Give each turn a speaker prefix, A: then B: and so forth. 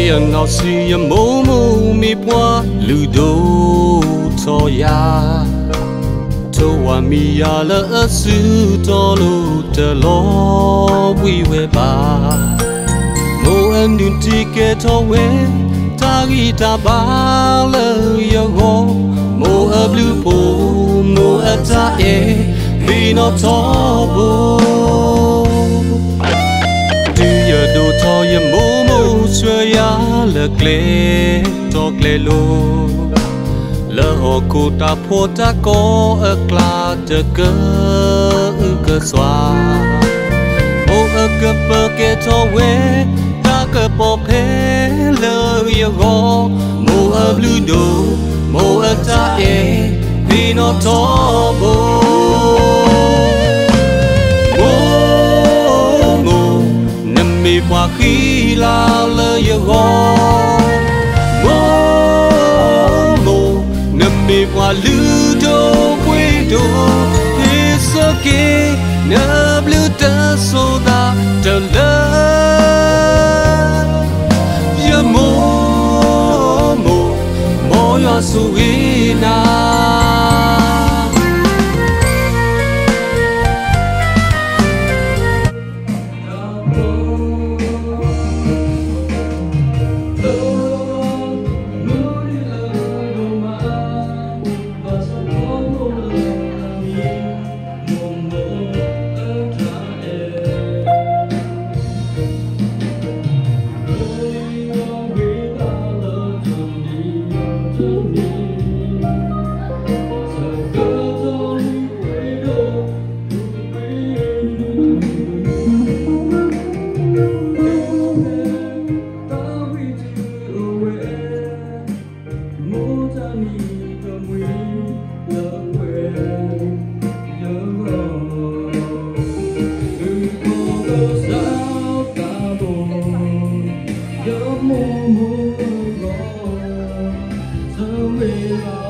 A: ya nó si ya mô mô mi qua lư đô cho ya cho wa mi ya la su to lo te lo we we ba mo an dun ti ke to we ta gi ta ba le ya go mo a blue po mo a ta e vi no to bo do ya do to ya mo mo swe ya le gle to gle lo le ho ko ta pho ta ko a kla de ke swa mo a ke pe ke to we ta ke po phe le ya go mo a blue do mo a ta e vi no to bo mo na mi qua khi la le ya go mi qua lư đô quê đô thế sơ kê nơ blue ta so da trở lơ ya mo ya suina
B: Hãy subscribe cho kênh Ghiền Mì Gõ để không bỏ lỡ